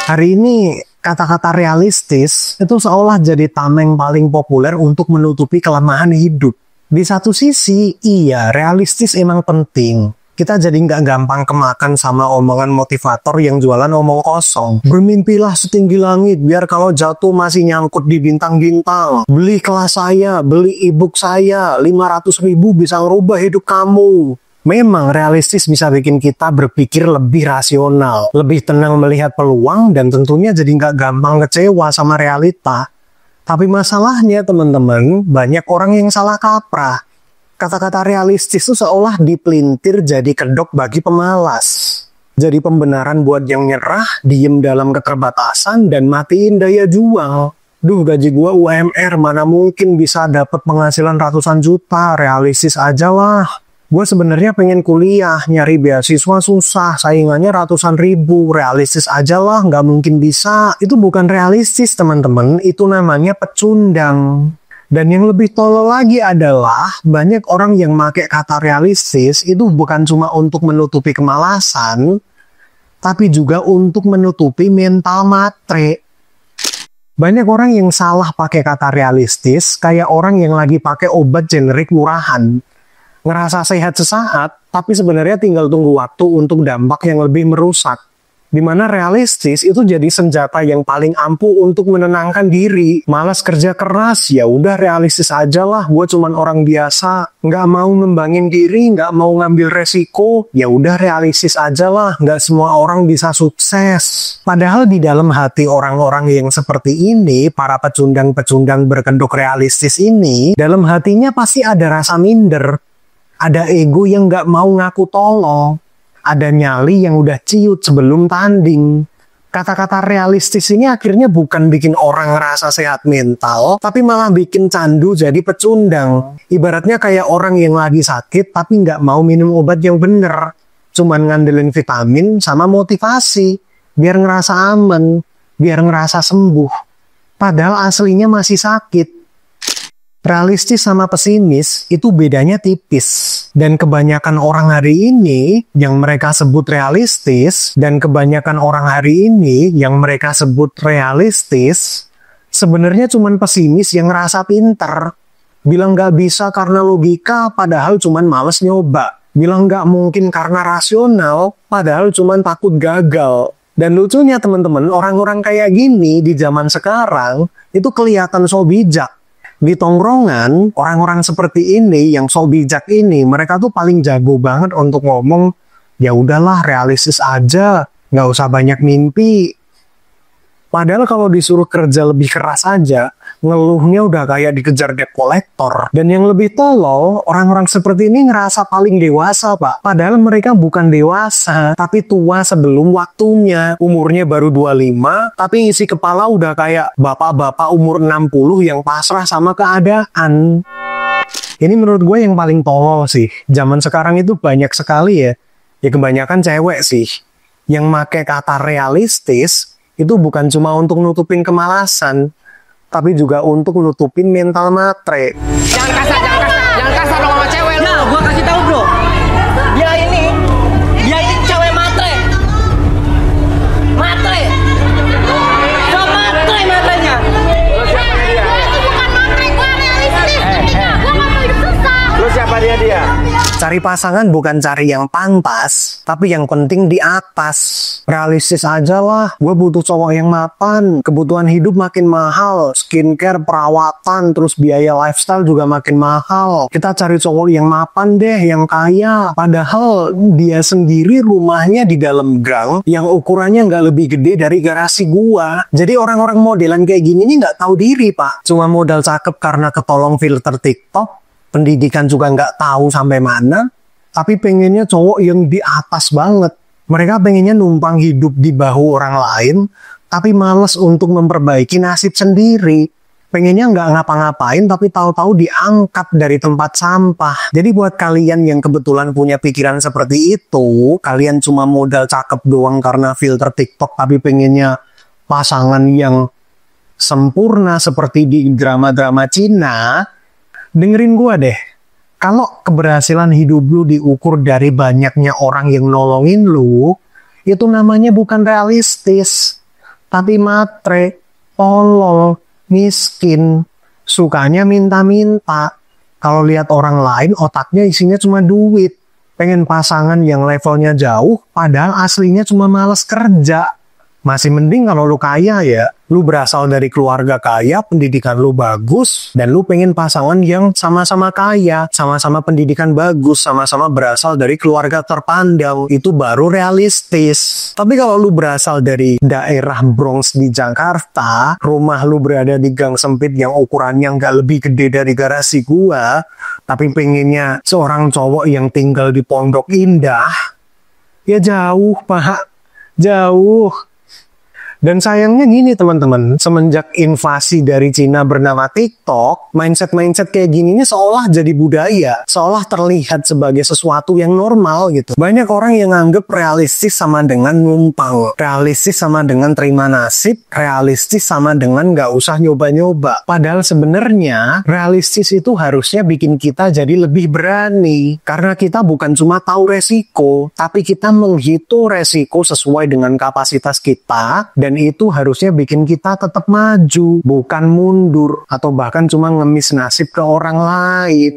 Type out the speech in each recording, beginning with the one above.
Hari ini kata-kata realistis itu seolah jadi tameng paling populer untuk menutupi kelemahan hidup. Di satu sisi, iya realistis emang penting. Kita jadi nggak gampang kemakan sama omongan motivator yang jualan omong kosong. Bermimpilah setinggi langit biar kalau jatuh masih nyangkut di bintang-bintang. Beli kelas saya, beli e-book saya, 500.000 bisa ngerubah hidup kamu. Memang realistis bisa bikin kita berpikir lebih rasional, lebih tenang melihat peluang, dan tentunya jadi nggak gampang kecewa sama realita. Tapi masalahnya teman-teman, banyak orang yang salah kaprah. Kata-kata realistis itu seolah dipelintir jadi kedok bagi pemalas. Jadi pembenaran buat yang nyerah, diem dalam keterbatasan, dan matiin daya juang. Duh, gaji gua UMR, mana mungkin bisa dapat penghasilan ratusan juta, realistis aja lah. Gue sebenarnya pengen kuliah, nyari beasiswa susah, saingannya ratusan ribu, realistis aja lah, nggak mungkin bisa. Itu bukan realistis teman-teman, itu namanya pecundang. Dan yang lebih tolol lagi adalah, banyak orang yang pakai kata realistis itu bukan cuma untuk menutupi kemalasan, tapi juga untuk menutupi mental matre. Banyak orang yang salah pakai kata realistis, kayak orang yang lagi pakai obat generik murahan. Ngerasa sehat sesaat, tapi sebenarnya tinggal tunggu waktu untuk dampak yang lebih merusak. Dimana realistis itu jadi senjata yang paling ampuh untuk menenangkan diri. Malas kerja keras, ya udah realistis aja lah, gue cuman orang biasa. Nggak mau ngembangin diri, nggak mau ngambil resiko, ya udah realistis aja lah, nggak semua orang bisa sukses. Padahal di dalam hati orang-orang yang seperti ini, para pecundang-pecundang berkedok realistis ini, dalam hatinya pasti ada rasa minder. Ada ego yang nggak mau ngaku tolong. Ada nyali yang udah ciut sebelum tanding. Kata-kata realistis ini akhirnya bukan bikin orang ngerasa sehat mental, tapi malah bikin candu jadi pecundang. Ibaratnya kayak orang yang lagi sakit tapi nggak mau minum obat yang bener. Cuman ngandelin vitamin sama motivasi. Biar ngerasa aman, biar ngerasa sembuh. Padahal aslinya masih sakit. Realistis sama pesimis itu bedanya tipis. Dan kebanyakan orang hari ini yang mereka sebut realistis, dan kebanyakan orang hari ini yang mereka sebut realistis, sebenarnya cuman pesimis yang ngerasa pinter. Bilang gak bisa karena logika, padahal cuman males nyoba. Bilang gak mungkin karena rasional, padahal cuman takut gagal. Dan lucunya teman-teman, orang-orang kayak gini di zaman sekarang itu kelihatan so bijak. Di tongkrongan, orang-orang seperti ini yang so bijak ini, mereka tuh paling jago banget untuk ngomong, ya udahlah realistis aja, nggak usah banyak mimpi. Padahal kalau disuruh kerja lebih keras aja, ngeluhnya udah kayak dikejar debt collector. Dan yang lebih tolol, orang-orang seperti ini ngerasa paling dewasa, Pak. Padahal mereka bukan dewasa, tapi tua sebelum waktunya. Umurnya baru 25, tapi isi kepala udah kayak bapak-bapak umur 60 yang pasrah sama keadaan. Ini menurut gue yang paling tolol sih. Zaman sekarang itu banyak sekali ya kebanyakan cewek sih, yang make kata realistis, itu bukan cuma untuk nutupin kemalasan, tapi juga untuk nutupin mental matre. Jangan kasar dong sama cewek lu. Nah, gua kasih tahu bro. Dia ini cewek matre. Matre. So matre matrenya. Lu siapa dia? Itu bukan matre, gua realistis. Gua nggak mau hidup susah. Lu siapa dia? Cari pasangan bukan cari yang pantas, tapi yang penting di atas. Realistis aja lah, gue butuh cowok yang mapan, kebutuhan hidup makin mahal, skincare, perawatan, terus biaya lifestyle juga makin mahal. Kita cari cowok yang mapan deh, yang kaya. Padahal dia sendiri rumahnya di dalam gang, yang ukurannya nggak lebih gede dari garasi gua. Jadi orang-orang modelan kayak gini nih nggak tahu diri, Pak. Cuma modal cakep karena ketolong filter TikTok, pendidikan juga nggak tahu sampai mana, tapi pengennya cowok yang di atas banget. Mereka pengennya numpang hidup di bahu orang lain, tapi males untuk memperbaiki nasib sendiri. Pengennya nggak ngapa-ngapain, tapi tahu-tahu diangkat dari tempat sampah. Jadi buat kalian yang kebetulan punya pikiran seperti itu, kalian cuma modal cakep doang karena filter TikTok, tapi pengennya pasangan yang sempurna seperti di drama-drama Cina, dengerin gua deh. Kalau keberhasilan hidup lu diukur dari banyaknya orang yang nolongin lu, itu namanya bukan realistis. tapi matre, tolol, miskin, sukanya minta-minta. Kalau lihat orang lain otaknya isinya cuma duit. Pengen pasangan yang levelnya jauh, padahal aslinya cuma males kerja. Masih mending kalau lu kaya ya, lu berasal dari keluarga kaya, pendidikan lu bagus, dan lu pengen pasangan yang sama-sama kaya, sama-sama pendidikan bagus, sama-sama berasal dari keluarga terpandang. Itu baru realistis. Tapi kalau lu berasal dari daerah Bronx di Jakarta, rumah lu berada di gang sempit yang ukurannya nggak lebih gede dari garasi gua, tapi pengennya seorang cowok yang tinggal di Pondok Indah, ya jauh, Pak. Jauh. Dan sayangnya gini teman-teman, semenjak invasi dari Cina bernama TikTok, mindset-mindset kayak gini ini seolah jadi budaya, seolah terlihat sebagai sesuatu yang normal gitu. Banyak orang yang anggap realistis sama dengan numpang, realistis sama dengan terima nasib, realistis sama dengan nggak usah nyoba-nyoba. Padahal sebenarnya realistis itu harusnya bikin kita jadi lebih berani, karena kita bukan cuma tahu resiko, tapi kita menghitung resiko sesuai dengan kapasitas kita, dan itu harusnya bikin kita tetap maju, bukan mundur, atau bahkan cuma ngemis nasib ke orang lain.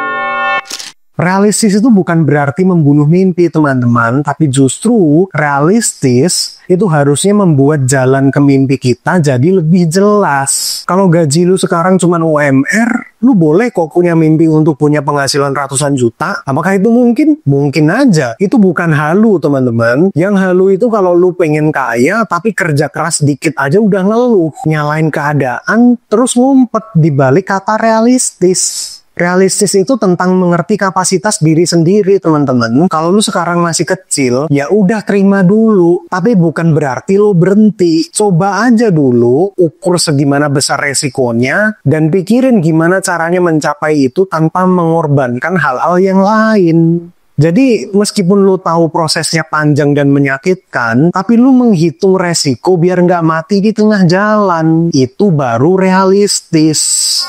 Realistis itu bukan berarti membunuh mimpi teman-teman, tapi justru realistis itu harusnya membuat jalan ke mimpi kita jadi lebih jelas. Kalau gaji lu sekarang cuma UMR, lu boleh kok punya mimpi untuk punya penghasilan ratusan juta. Apakah itu mungkin? Mungkin aja. Itu bukan halu teman-teman. Yang halu itu kalau lu pengen kaya tapi kerja keras dikit aja udah ngeluh, nyalain keadaan, terus ngumpet di balik kata realistis. Realistis itu tentang mengerti kapasitas diri sendiri, teman-teman. Kalau lu sekarang masih kecil, ya udah terima dulu. Tapi bukan berarti lu berhenti. Coba aja dulu, ukur segimana besar resikonya, dan pikirin gimana caranya mencapai itu tanpa mengorbankan hal-hal yang lain. Jadi meskipun lu tahu prosesnya panjang dan menyakitkan, tapi lu menghitung resiko biar nggak mati di tengah jalan. Itu baru realistis.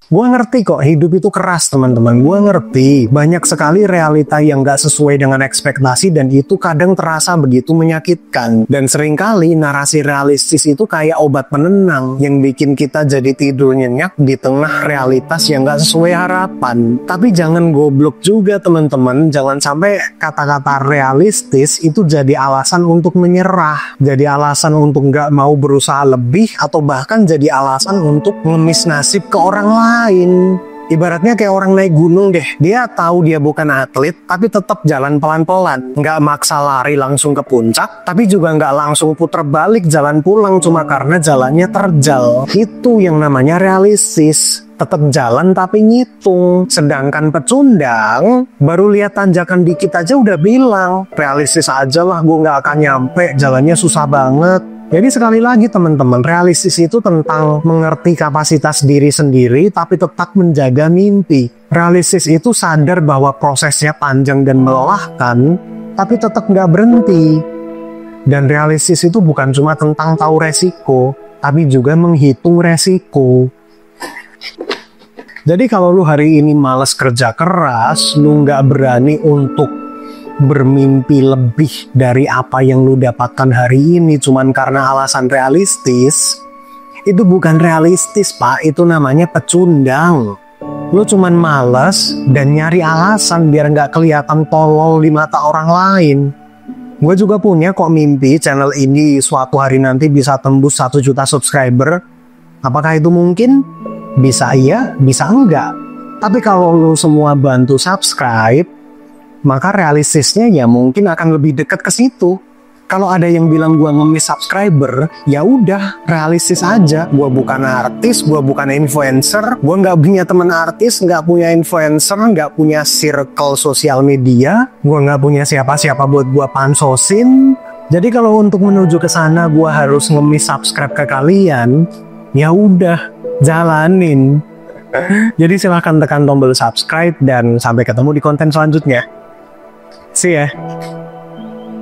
Gue ngerti kok hidup itu keras teman-teman, gue ngerti banyak sekali realita yang gak sesuai dengan ekspektasi dan itu kadang terasa begitu menyakitkan. Dan seringkali narasi realistis itu kayak obat penenang yang bikin kita jadi tidur nyenyak di tengah realitas yang gak sesuai harapan. Tapi jangan goblok juga teman-teman, jangan sampai kata-kata realistis itu jadi alasan untuk menyerah, jadi alasan untuk gak mau berusaha lebih, atau bahkan jadi alasan untuk ngemis nasib ke orang lain. Ibaratnya kayak orang naik gunung deh. Dia tahu dia bukan atlet, tapi tetap jalan pelan-pelan. Nggak maksa lari langsung ke puncak, tapi juga nggak langsung puter balik jalan pulang cuma karena jalannya terjal. Itu yang namanya realistis. Tetap jalan tapi ngitung. Sedangkan pecundang baru lihat tanjakan dikit aja udah bilang, realistis aja lah, gue nggak akan nyampe, jalannya susah banget. Jadi sekali lagi teman-teman, realistis itu tentang mengerti kapasitas diri sendiri tapi tetap menjaga mimpi. Realistis itu sadar bahwa prosesnya panjang dan melelahkan, tapi tetap nggak berhenti. Dan realistis itu bukan cuma tentang tahu resiko, tapi juga menghitung resiko. Jadi kalau lu hari ini malas kerja keras, lu nggak berani untuk bermimpi lebih dari apa yang lu dapatkan hari ini cuman karena alasan realistis, itu bukan realistis pak, itu namanya pecundang. Lu cuman malas dan nyari alasan biar nggak kelihatan tolol di mata orang lain. Gue juga punya kok mimpi channel ini suatu hari nanti bisa tembus 1 juta subscriber. Apakah itu mungkin? Bisa iya, bisa enggak. Tapi kalau lu semua bantu subscribe, maka realistisnya ya mungkin akan lebih dekat ke situ. Kalau ada yang bilang gua ngemis subscriber, ya udah realistis aja. Gua bukan artis, gua bukan influencer, gua nggak punya teman artis, nggak punya influencer, nggak punya circle sosial media, gua nggak punya siapa-siapa buat gua pansosin. Jadi kalau untuk menuju ke sana gua harus ngemis subscribe ke kalian, ya udah jalanin. Jadi silahkan tekan tombol subscribe dan sampai ketemu di konten selanjutnya. See ya.